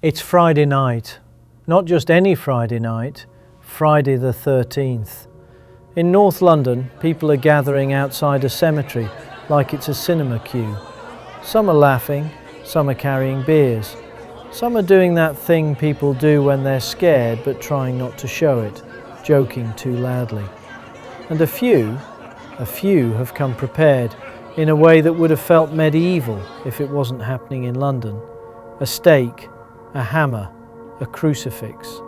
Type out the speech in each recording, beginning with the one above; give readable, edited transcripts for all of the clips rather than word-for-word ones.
It's Friday night, not just any Friday night, Friday the 13th. In North London, people are gathering outside a cemetery like it's a cinema queue. Some are laughing, some are carrying beers. Some are doing that thing people do when they're scared but trying not to show it, joking too loudly. And a few have come prepared in a way that would have felt medieval if it wasn't happening in London. A stake, a hammer, a crucifix.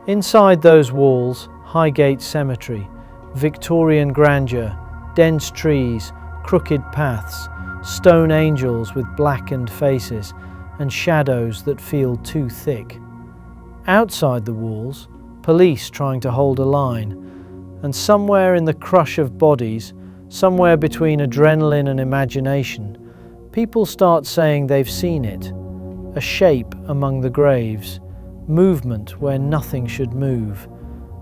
Inside those walls, Highgate Cemetery, Victorian grandeur, dense trees, crooked paths, stone angels with blackened faces, and shadows that feel too thick. Outside the walls, police trying to hold a line, and somewhere in the crush of bodies, somewhere between adrenaline and imagination, people start saying they've seen it. A shape among the graves, movement where nothing should move,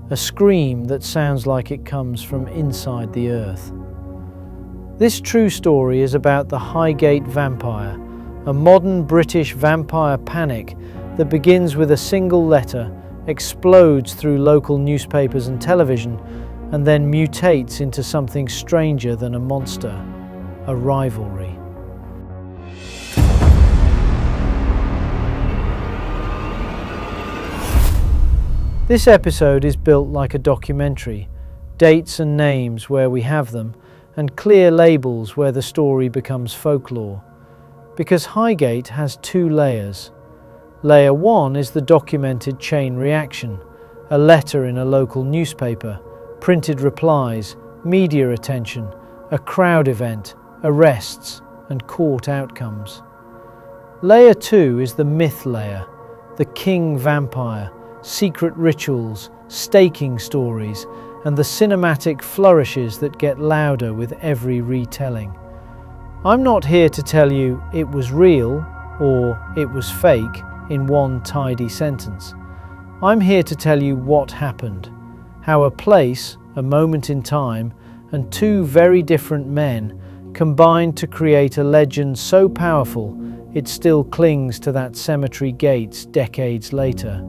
a scream that sounds like it comes from inside the earth. This true story is about the Highgate Vampire, a modern British vampire panic that begins with a single letter, explodes through local newspapers and television, and then mutates into something stranger than a monster, a rivalry. This episode is built like a documentary, dates and names where we have them, and clear labels where the story becomes folklore. Because Highgate has two layers. Layer 1 is the documented chain reaction, a letter in a local newspaper, printed replies, media attention, a crowd event, arrests, and court outcomes. Layer 2 is the myth layer, the king vampire, secret rituals, staking stories, and the cinematic flourishes that get louder with every retelling. I'm not here to tell you it was real or it was fake in one tidy sentence. I'm here to tell you what happened, how a place, a moment in time, and two very different men combined to create a legend so powerful it still clings to that cemetery gates decades later.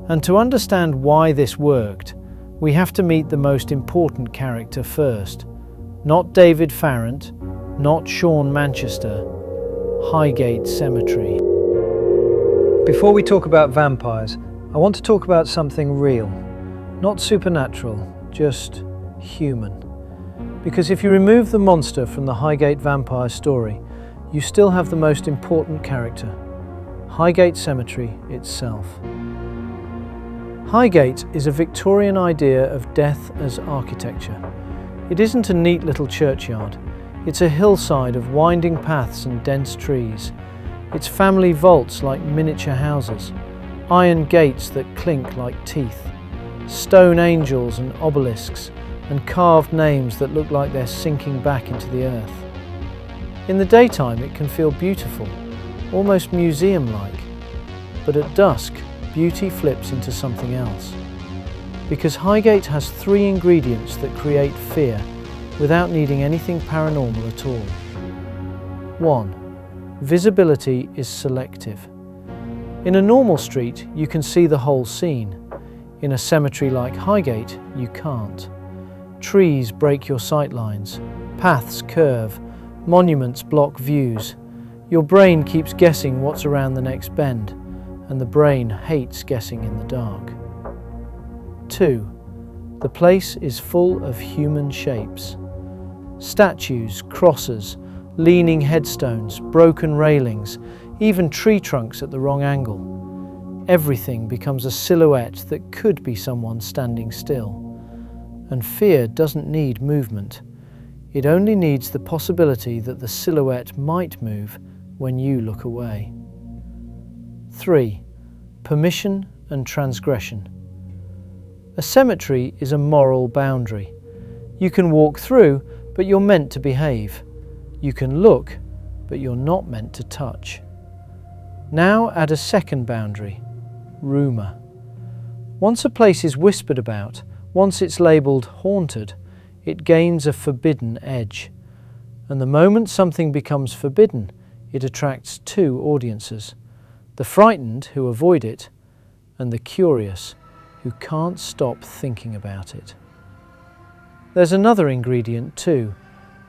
And to understand why this worked, we have to meet the most important character first. Not David Farrant, not Seán Manchester, Highgate Cemetery. Before we talk about vampires, I want to talk about something real. Not supernatural, just human. Because if you remove the monster from the Highgate Vampire story, you still have the most important character, Highgate Cemetery itself. Highgate is a Victorian idea of death as architecture. It isn't a neat little churchyard. It's a hillside of winding paths and dense trees. It's family vaults like miniature houses, iron gates that clink like teeth, stone angels and obelisks, and carved names that look like they're sinking back into the earth. In the daytime it can feel beautiful, almost museum-like, but at dusk beauty flips into something else. Because Highgate has three ingredients that create fear without needing anything paranormal at all. 1. Visibility is selective. In a normal street, you can see the whole scene. In a cemetery like Highgate, you can't. Trees break your sightlines, paths curve, monuments block views. Your brain keeps guessing what's around the next bend, and the brain hates guessing in the dark. 2. The place is full of human shapes. Statues, crosses, leaning headstones, broken railings, even tree trunks at the wrong angle. Everything becomes a silhouette that could be someone standing still. And fear doesn't need movement. It only needs the possibility that the silhouette might move when you look away. 3. Permission and transgression. A cemetery is a moral boundary. You can walk through, but you're meant to behave. You can look, but you're not meant to touch. Now add a second boundary, rumour. Once a place is whispered about, once it's labelled haunted, it gains a forbidden edge. And the moment something becomes forbidden, it attracts two audiences. the frightened who avoid it, and the curious who can't stop thinking about it. There's another ingredient too,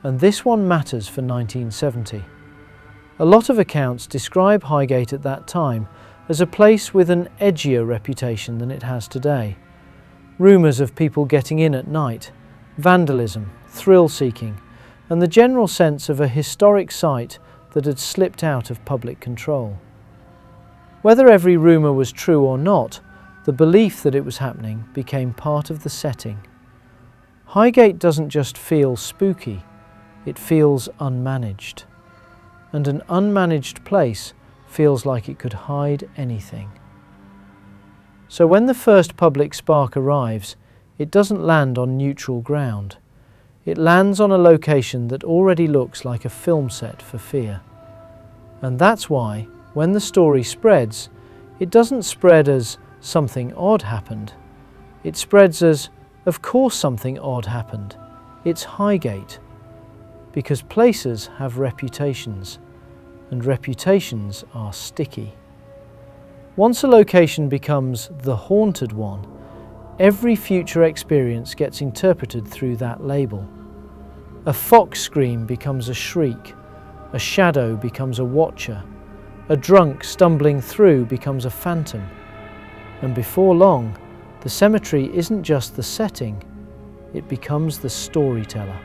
and this one matters for 1970. A lot of accounts describe Highgate at that time as a place with an edgier reputation than it has today. Rumours of people getting in at night, vandalism, thrill-seeking, and the general sense of a historic site that had slipped out of public control. Whether every rumour was true or not, the belief that it was happening became part of the setting. Highgate doesn't just feel spooky, it feels unmanaged. And an unmanaged place feels like it could hide anything. So when the first public spark arrives, it doesn't land on neutral ground. It lands on a location that already looks like a film set for fear. And that's why, when the story spreads, it doesn't spread as something odd happened. It spreads as, of course something odd happened. It's Highgate. Because places have reputations, and reputations are sticky. Once a location becomes the haunted one, every future experience gets interpreted through that label. A fox scream becomes a shriek, a shadow becomes a watcher, a drunk stumbling through becomes a phantom, and before long, the cemetery isn't just the setting, it becomes the storyteller.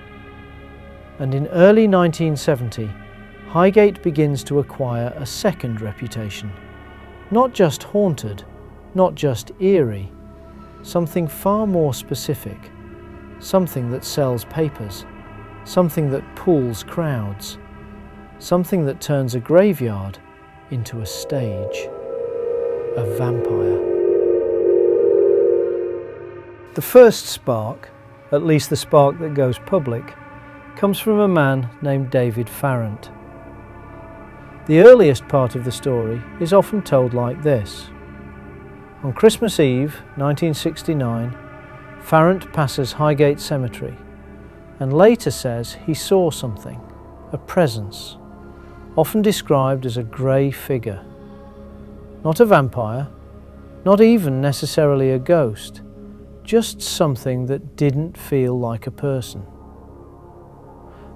And in early 1970, Highgate begins to acquire a second reputation. Not just haunted, not just eerie, something far more specific, something that sells papers, something that pulls crowds, something that turns a graveyard into a stage, a vampire. The first spark, at least the spark that goes public, comes from a man named David Farrant. The earliest part of the story is often told like this. On Christmas Eve, 1969, Farrant passes Highgate Cemetery and later says he saw something, a presence, often described as a grey figure. Not a vampire, not even necessarily a ghost, just something that didn't feel like a person.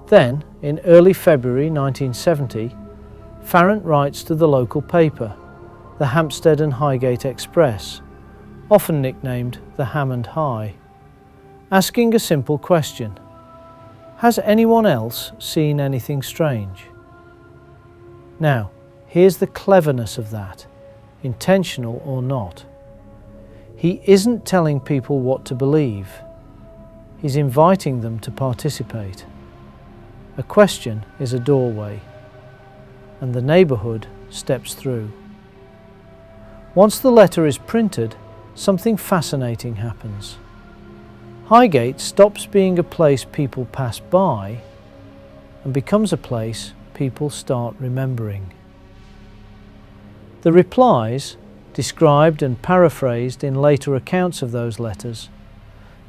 Then, in early February 1970, Farrant writes to the local paper, the Hampstead and Highgate Express, often nicknamed the Ham and High, asking a simple question: has anyone else seen anything strange? Now, here's the cleverness of that, intentional or not. He isn't telling people what to believe. He's inviting them to participate. A question is a doorway, and the neighbourhood steps through. Once the letter is printed, something fascinating happens. Highgate stops being a place people pass by and becomes a place people start remembering. The replies, described and paraphrased in later accounts of those letters,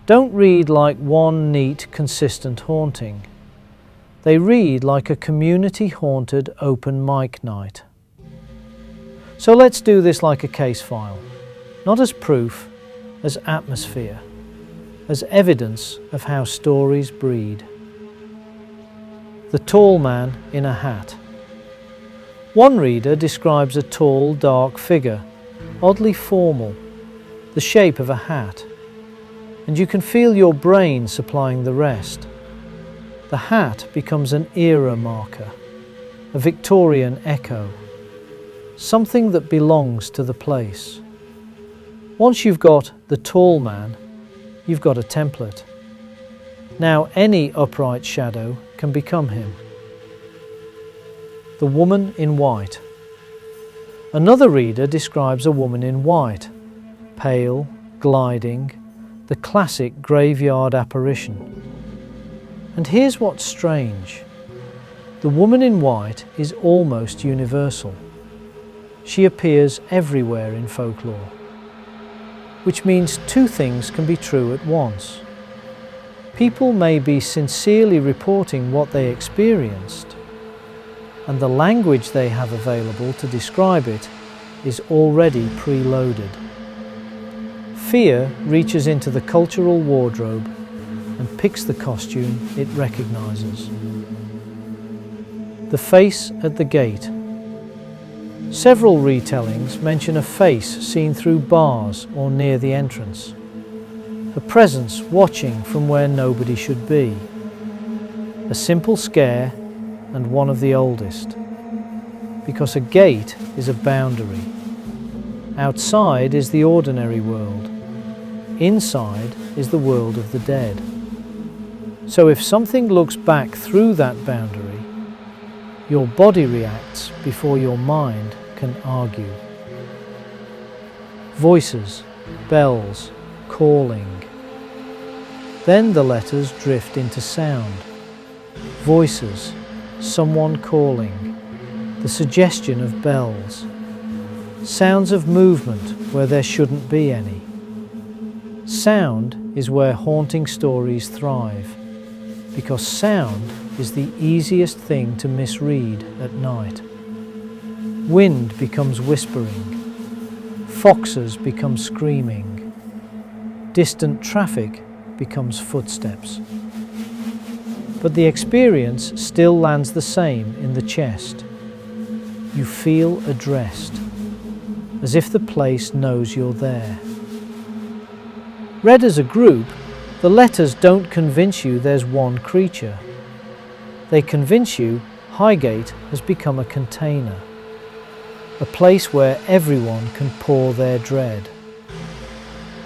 don't read like one neat, consistent haunting. They read like a community-haunted open mic night. So let's do this like a case file, not as proof, as atmosphere, as evidence of how stories breed. The tall man in a hat. One reader describes a tall, dark figure, oddly formal, the shape of a hat, and you can feel your brain supplying the rest. The hat becomes an era marker, a Victorian echo, something that belongs to the place. Once you've got the tall man, you've got a template. Now any upright shadow can become him. The woman in white. Another reader describes a woman in white, pale, gliding, the classic graveyard apparition. And here's what's strange. The woman in white is almost universal. She appears everywhere in folklore, which means two things can be true at once. People may be sincerely reporting what they experienced, and the language they have available to describe it is already preloaded. Fear reaches into the cultural wardrobe and picks the costume it recognizes. The face at the gate. Several retellings mention a face seen through bars or near the entrance. A presence watching from where nobody should be. A simple scare and one of the oldest. Because a gate is a boundary. Outside is the ordinary world. Inside is the world of the dead. So if something looks back through that boundary, your body reacts before your mind can argue. Voices, bells, calling. Then the letters drift into sound. Voices, someone calling, the suggestion of bells. Sounds of movement where there shouldn't be any. Sound is where haunting stories thrive, because sound is the easiest thing to misread at night. Wind becomes whispering, foxes become screaming, distant traffic becomes footsteps. But the experience still lands the same in the chest. You feel addressed, as if the place knows you're there. Read as a group, the letters don't convince you there's one creature. They convince you Highgate has become a container, a place where everyone can pour their dread.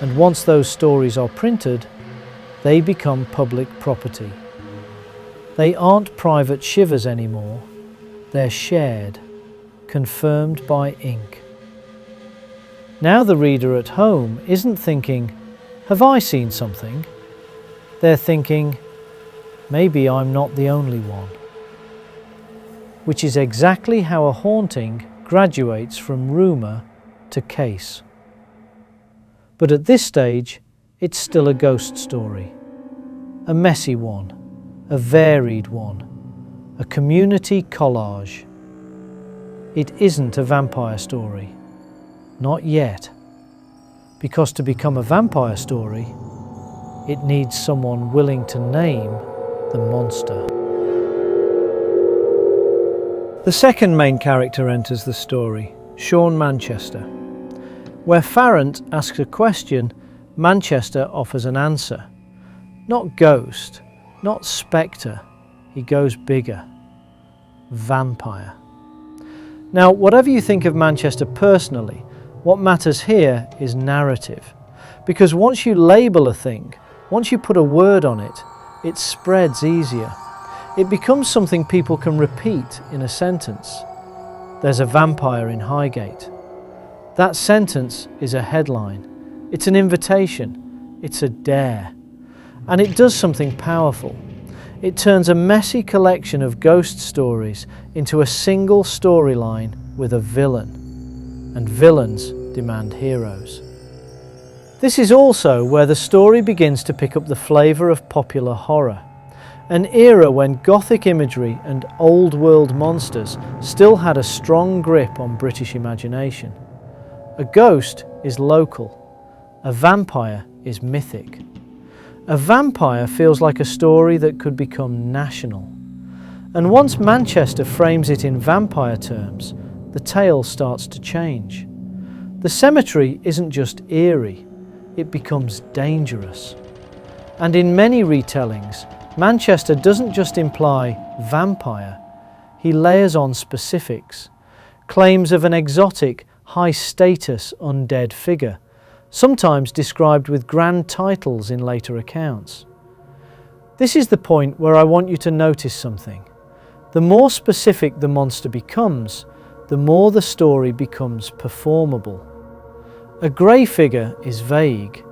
And once those stories are printed, they become public property. They aren't private shivers anymore, they're shared, confirmed by ink. Now the reader at home isn't thinking, have I seen something? They're thinking, maybe I'm not the only one. Which is exactly how a haunting graduates from rumour to case. But at this stage, it's still a ghost story. A messy one, a varied one, a community collage. It isn't a vampire story. Not yet. Because to become a vampire story, it needs someone willing to name the monster. The second main character enters the story, Seán Manchester. Where Farrant asks a question, Manchester offers an answer. Not ghost, not spectre, he goes bigger. Vampire. Now, whatever you think of Manchester personally, what matters here is narrative. Because once you label a thing, once you put a word on it, it spreads easier. It becomes something people can repeat in a sentence. There's a vampire in Highgate. That sentence is a headline. It's an invitation. It's a dare. And it does something powerful. It turns a messy collection of ghost stories into a single storyline with a villain. And villains demand heroes. This is also where the story begins to pick up the flavour of popular horror, an era when Gothic imagery and old world monsters still had a strong grip on British imagination. A ghost is local, a vampire is mythic. A vampire feels like a story that could become national. And once Manchester frames it in vampire terms, the tale starts to change. The cemetery isn't just eerie, it becomes dangerous. And in many retellings, Manchester doesn't just imply vampire, he layers on specifics, claims of an exotic, high-status undead figure, sometimes described with grand titles in later accounts. This is the point where I want you to notice something. The more specific the monster becomes, the more the story becomes performable. A grey figure is vague,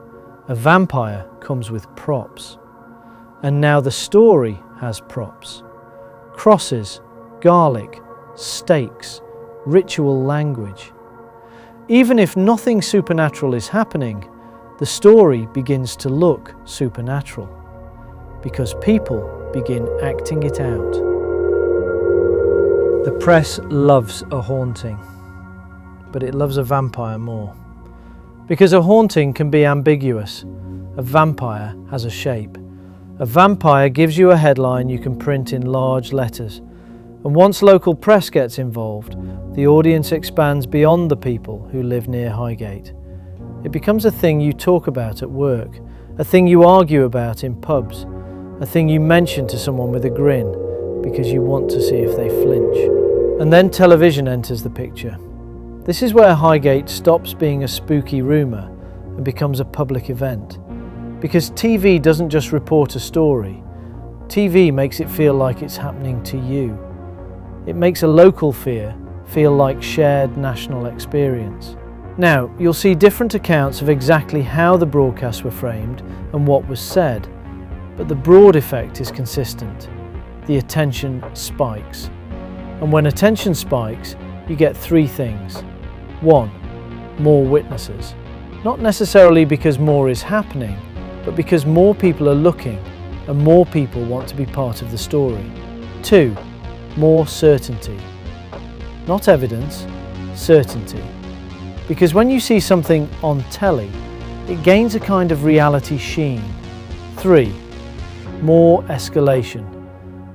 a vampire comes with props. And now the story has props. Crosses, garlic, stakes, ritual language. Even if nothing supernatural is happening, the story begins to look supernatural, because people begin acting it out. The press loves a haunting. but it loves a vampire more. Because a haunting can be ambiguous. A vampire has a shape. A vampire gives you a headline you can print in large letters. And once local press gets involved, the audience expands beyond the people who live near Highgate. It becomes a thing you talk about at work, a thing you argue about in pubs, a thing you mention to someone with a grin because you want to see if they flinch. And then television enters the picture. This is where Highgate stops being a spooky rumour and becomes a public event. Because TV doesn't just report a story, TV makes it feel like it's happening to you. It makes a local fear feel like shared national experience. Now, you'll see different accounts of exactly how the broadcasts were framed and what was said, but the broad effect is consistent. The attention spikes. And when attention spikes, you get three things. 1. More witnesses. Not necessarily because more is happening, but because more people are looking and more people want to be part of the story. 2. More certainty. Not evidence, certainty. Because when you see something on telly, it gains a kind of reality sheen. 3. More escalation.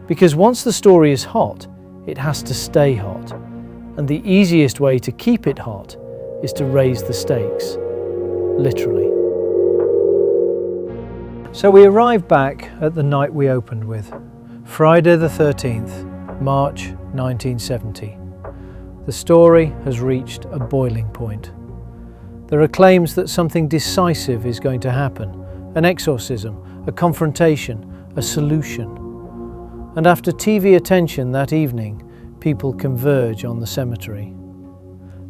Because once the story is hot, it has to stay hot. And the easiest way to keep it hot is to raise the stakes, literally. So we arrive back at the night we opened with, Friday the 13th, March 1970. The story has reached a boiling point. There are claims that something decisive is going to happen, an exorcism, a confrontation, a solution. And after TV attention that evening, people converge on the cemetery.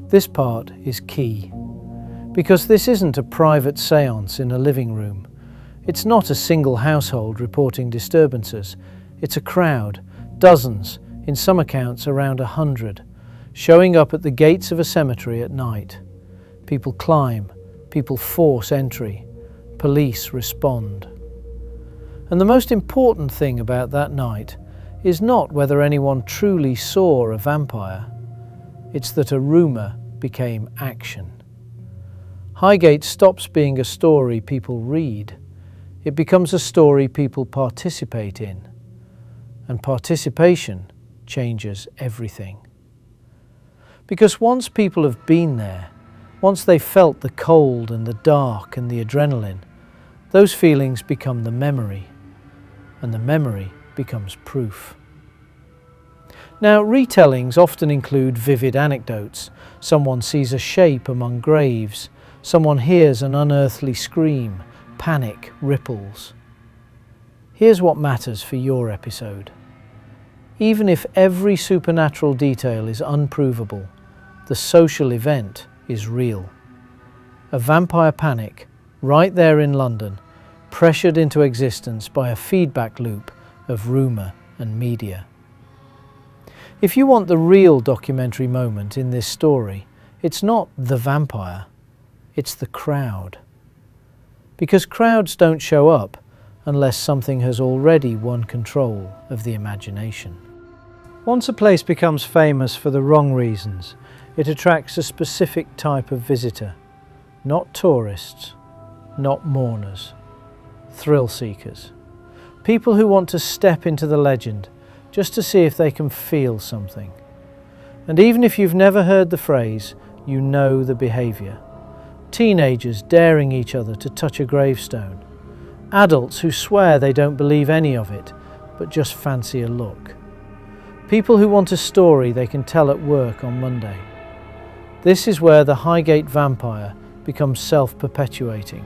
This part is key, because this isn't a private séance in a living room. It's not a single household reporting disturbances. It's a crowd, dozens, in some accounts around 100, showing up at the gates of a cemetery at night. People climb, people force entry, police respond. And the most important thing about that night is not whether anyone truly saw a vampire. It's that a rumour became action. Highgate stops being a story people read. It becomes a story people participate in. And participation changes everything. Because once people have been there, once they've felt the cold and the dark and the adrenaline, those feelings become the memory, and the memory becomes proof. Now, retellings often include vivid anecdotes. Someone sees a shape among graves, someone hears an unearthly scream, panic ripples. Here's what matters for your episode. Even if every supernatural detail is unprovable, the social event is real. A vampire panic, right there in London, pressured into existence by a feedback loop of rumour and media. If you want the real documentary moment in this story, it's not the vampire, it's the crowd. Because crowds don't show up unless something has already won control of the imagination. Once a place becomes famous for the wrong reasons, it attracts a specific type of visitor. Not tourists, not mourners, thrill seekers. People who want to step into the legend just to see if they can feel something. And even if you've never heard the phrase, you know the behaviour. Teenagers daring each other to touch a gravestone. Adults who swear they don't believe any of it, but just fancy a look. People who want a story they can tell at work on Monday. This is where the Highgate Vampire becomes self-perpetuating.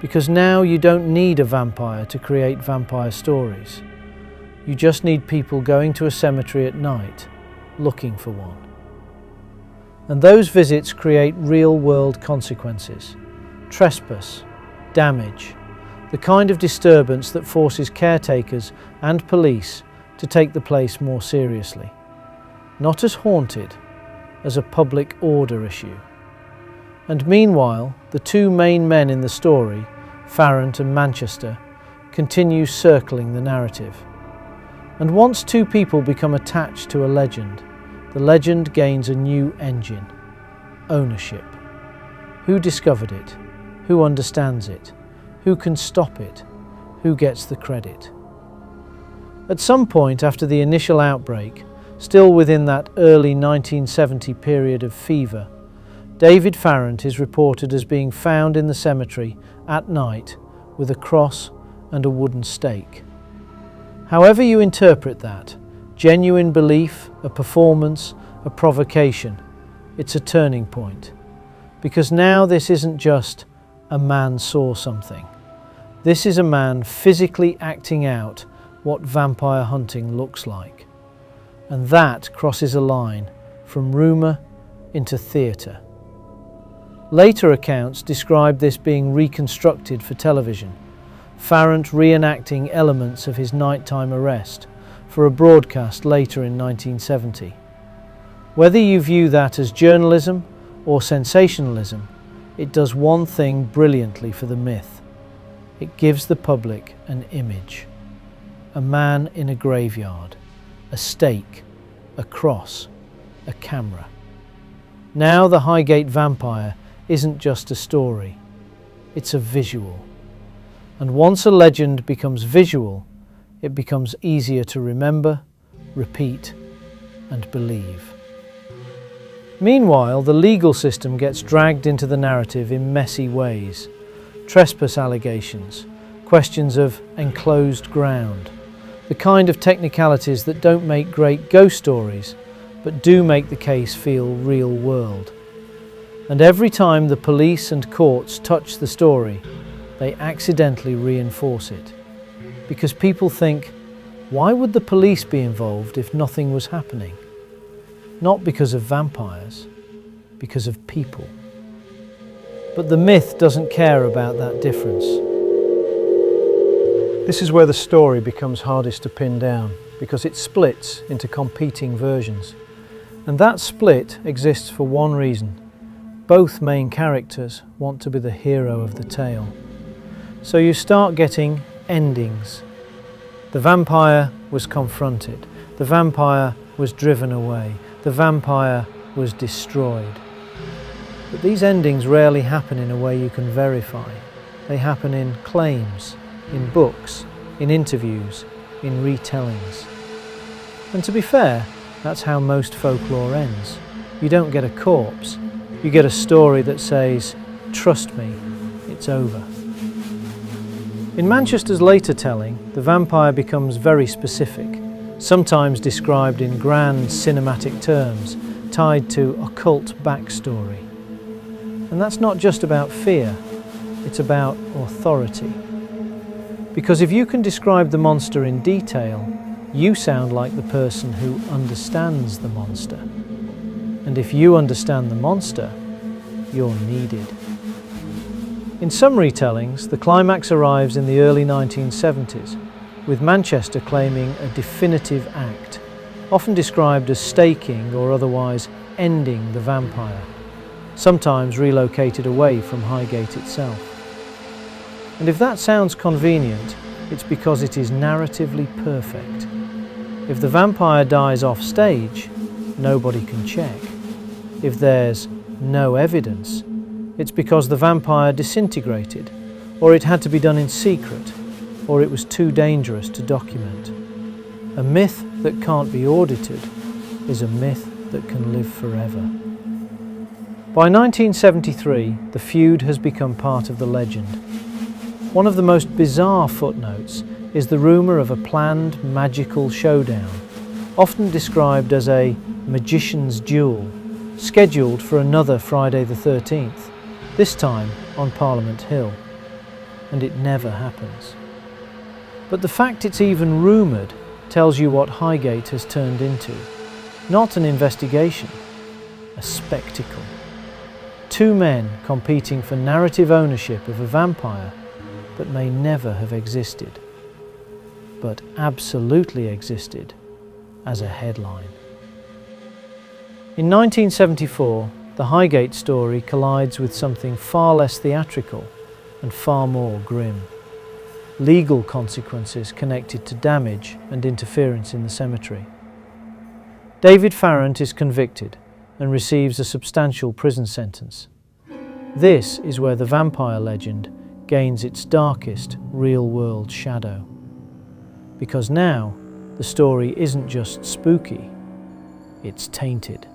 Because now you don't need a vampire to create vampire stories. You just need people going to a cemetery at night, looking for one. And those visits create real-world consequences. Trespass, damage, the kind of disturbance that forces caretakers and police to take the place more seriously. Not as haunted, as a public order issue. And meanwhile, the two main men in the story, Farrant and Manchester, continue circling the narrative. And once two people become attached to a legend, the legend gains a new engine. ownership. Who discovered it? Who understands it? Who can stop it? Who gets the credit? At some point after the initial outbreak, still within that early 1970 period of fever, David Farrant is reported as being found in the cemetery at night with a cross and a wooden stake. However you interpret that, genuine belief, a performance, a provocation, it's a turning point. Because now this isn't just a man saw something. This is a man physically acting out what vampire hunting looks like. And that crosses a line from rumour into theatre. Later accounts describe this being reconstructed for television, Farrant reenacting elements of his nighttime arrest for a broadcast later in 1970. Whether you view that as journalism or sensationalism, it does one thing brilliantly for the myth. It gives the public an image. A man in a graveyard, a stake, a cross, a camera. Now the Highgate Vampire isn't just a story, it's a visual. And once a legend becomes visual, it becomes easier to remember, repeat, and believe. Meanwhile, the legal system gets dragged into the narrative in messy ways. Trespass allegations, questions of enclosed ground, the kind of technicalities that don't make great ghost stories, but do make the case feel real world. And every time the police and courts touch the story, they accidentally reinforce it. Because people think, why would the police be involved if nothing was happening? Not because of vampires, because of people. But the myth doesn't care about that difference. This is where the story becomes hardest to pin down, because it splits into competing versions. And that split exists for one reason. Both main characters want to be the hero of the tale. So you start getting endings. The vampire was confronted. The vampire was driven away. The vampire was destroyed. But these endings rarely happen in a way you can verify. They happen in claims, in books, in interviews, in retellings. And to be fair, that's how most folklore ends. You don't get a corpse. You get a story that says, "Trust me, it's over." In Manchester's later telling, the vampire becomes very specific, sometimes described in grand cinematic terms, tied to occult backstory. And that's not just about fear, it's about authority. Because if you can describe the monster in detail, you sound like the person who understands the monster. And if you understand the monster, you're needed. In some retellings, the climax arrives in the early 1970s, with Manchester claiming a definitive act, often described as staking or otherwise ending the vampire, sometimes relocated away from Highgate itself. And if that sounds convenient, it's because it is narratively perfect. If the vampire dies off stage, nobody can check. If there's no evidence, it's because the vampire disintegrated, or it had to be done in secret, or it was too dangerous to document. A myth that can't be audited is a myth that can live forever. By 1973, the feud has become part of the legend. One of the most bizarre footnotes is the rumour of a planned magical showdown, often described as a magician's duel, scheduled for another Friday the 13th, this time on Parliament Hill. And it never happens. But the fact it's even rumoured tells you what Highgate has turned into. Not an investigation, a spectacle. Two men competing for narrative ownership of a vampire that may never have existed, but absolutely existed as a headline. In 1974, the Highgate story collides with something far less theatrical and far more grim. Legal consequences connected to damage and interference in the cemetery. David Farrant is convicted, and receives a substantial prison sentence. This is where the vampire legend gains its darkest real-world shadow. Because now, the story isn't just spooky, it's tainted.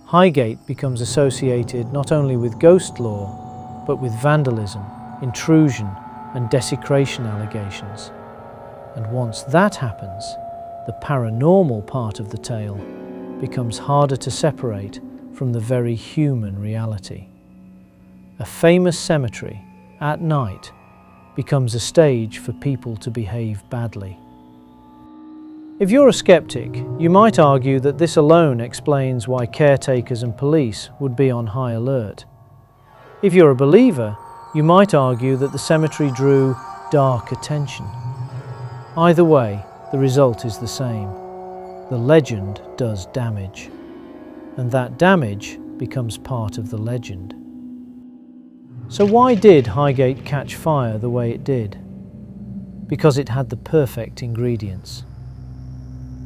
Highgate becomes associated not only with ghost lore, but with vandalism, intrusion, and desecration allegations. And once that happens, the paranormal part of the tale becomes harder to separate from the very human reality. A famous cemetery, at night, becomes a stage for people to behave badly. If you're a skeptic, you might argue that this alone explains why caretakers and police would be on high alert. If you're a believer, you might argue that the cemetery drew dark attention. Either way, the result is the same. The legend does damage, and that damage becomes part of the legend. So why did Highgate catch fire the way it did? Because it had the perfect ingredients.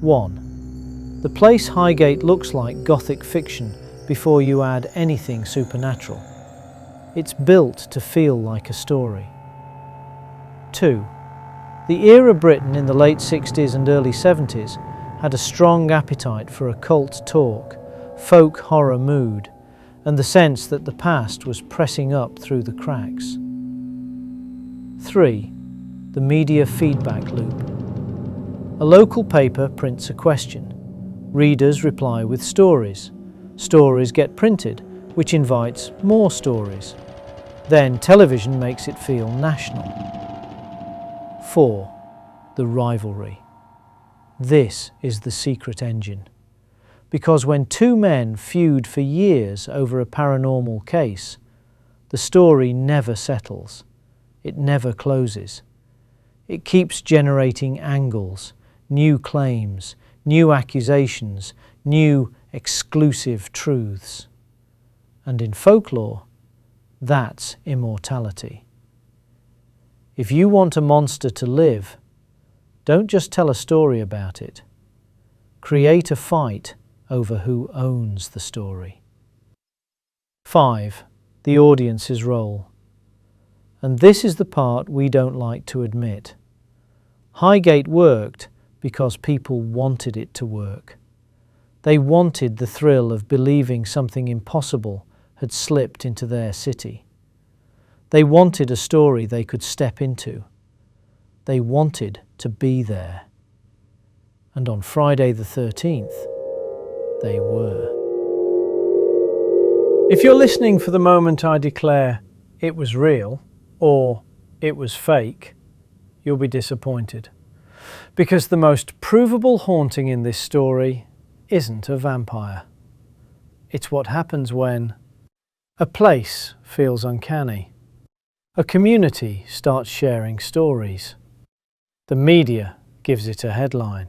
1. The place Highgate looks like Gothic fiction before you add anything supernatural. It's built to feel like a story. 2. The era Britain in the late 60s and early 70s had a strong appetite for occult talk, folk horror mood, and the sense that the past was pressing up through the cracks. 3. The media feedback loop. A local paper prints a question. Readers reply with stories. Stories get printed, which invites more stories. Then television makes it feel national. 4. The rivalry. This is the secret engine. Because when two men feud for years over a paranormal case, the story never settles. It never closes. It keeps generating angles, new claims, new accusations, new exclusive truths. And in folklore, that's immortality. If you want a monster to live, don't just tell a story about it. Create a fight over who owns the story. 5. The audience's role. And this is the part we don't like to admit. Highgate worked because people wanted it to work. They wanted the thrill of believing something impossible had slipped into their city. They wanted a story they could step into. They wanted to be there. And on Friday the 13th, they were. If you're listening for the moment I declare it was real or it was fake, you'll be disappointed. Because the most provable haunting in this story isn't a vampire. It's what happens when a place feels uncanny. A community starts sharing stories. The media gives it a headline.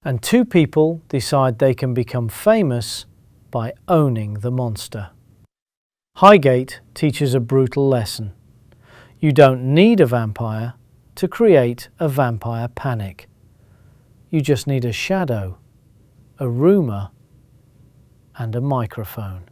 And two people decide they can become famous by owning the monster. Highgate teaches a brutal lesson. You don't need a vampire to create a vampire panic. You just need a shadow, a rumour, and a microphone.